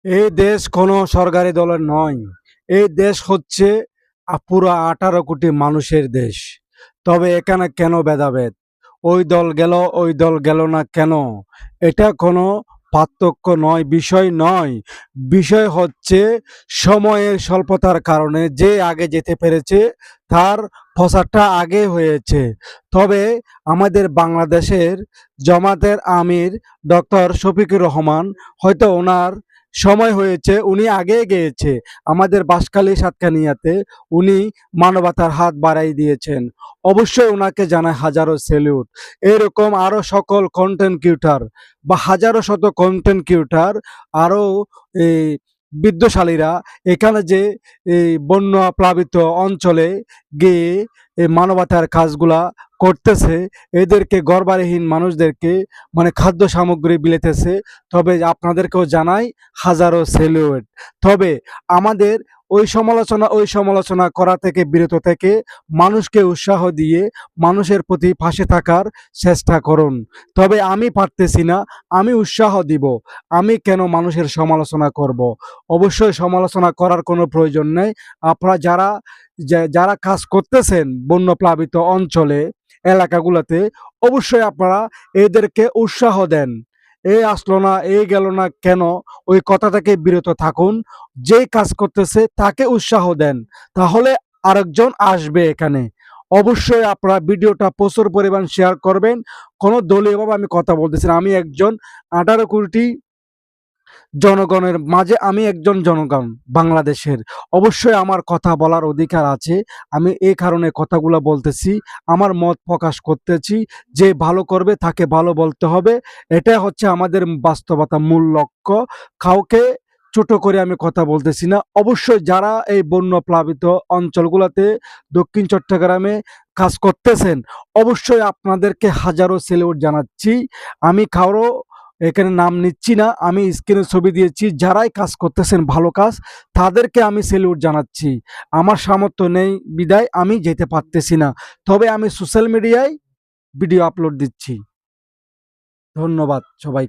এই দেশ কোনো সরকারি দলের নয়। এই দেশ হচ্ছে পুরা ১৮ কোটি মানুষের দেশ। তবে এখানে কেন ভেদাভেদ? ওই দল গেল, ওই দল গেল না কেন? এটা কোনো পার্থক্য নয়, বিষয় নয়। বিষয় হচ্ছে সময়ের স্বল্পতার কারণে যে আগে যেতে পেরেছে তার প্রচারটা আগে হয়েছে। তবে আমাদের বাংলাদেশের জামাতের আমির ডক্টর শফিকুর রহমান হয়তো ওনার সময় হয়েছে, উনি আগে গিয়েছে। আমাদের বাঁশখালী সাতকানিয়াতে উনি মানবতার হাত বাড়াই দিয়েছেন। অবশ্যই ওনাকে জানায় হাজারো স্যালিউট। এরকম আরো সকল কন্টেন্ট ক্রিয়েটর বা হাজারো শত কন্টেন্ট ক্রিয়েটর আরো এই বিদ্যশালীরা এখানে যে এই বন্যা প্লাবিত অঞ্চলে গিয়ে এই মানবতার কাজগুলা করতেছে, এদেরকে ঘরবাড়িহীন মানুষদেরকে মানে খাদ্য সামগ্রী বিলেতেছে। তবে আপনাদেরকেও জানাই হাজারো স্যালুট। তবে আমাদের ওই সমালোচনা করা থেকে বিরত থেকে মানুষকে উৎসাহ দিয়ে মানুষের প্রতি পাশে থাকার চেষ্টা করুন। তবে আমি পারতেছি না, আমি উৎসাহ দিব। আমি কেন মানুষের সমালোচনা করব? অবশ্যই সমালোচনা করার কোনো প্রয়োজন নেই। আপনারা যারা কাজ করতেছেন বন্যপ্লাবিত অঞ্চলে, এলাকাগুলোতে, অবশ্যই আপনারা এদেরকে উৎসাহ দেন। এ আসলো না, এ গেল না কেন? ওই কথা থেকে বিরত থাকুন। যেই কাজ করতেছে তাকে উৎসাহ দেন। তাহলে আরেকজন আসবে এখানে। অবশ্যই আপনারা ভিডিওটা প্রচুর পরিমাণ শেয়ার করবেন। কোনো দলীয়ভাবে আমি কথা বলতেছি না। আমি একজন ১৮ কোটি জনগণের মাঝে আমি একজন জনগণ বাংলাদেশের। অবশ্যই আমার কথা বলার অধিকার আছে। আমি এই কারণে কথাগুলো বলতেছি, আমার মত প্রকাশ করতেছি। যে ভালো করবে তাকে ভালো বলতে হবে। এটা হচ্ছে আমাদের বাস্তবতা, মূল লক্ষ্য। কাউকে ছোট করে আমি কথা বলতেছি না। অবশ্যই যারা এই বন্যা প্লাবিত অঞ্চলগুলোতে দক্ষিণ চট্টগ্রামে কাজ করতেছেন, অবশ্যই আপনাদেরকে হাজারো স্যালুট জানাচ্ছি। আমি কারো এখানে নাম নিচ্ছি না, আমি স্ক্রিনে ছবি দিয়েছি। যারাই কাজ করতেছেন ভালো কাজ, তাদেরকে আমি স্যালুট জানাচ্ছি। আমার সামর্থ্য নেই বিদায় আমি যেতে পারতেছি না। তবে আমি সোশ্যাল মিডিয়ায় ভিডিও আপলোড দিচ্ছি। ধন্যবাদ সবাই।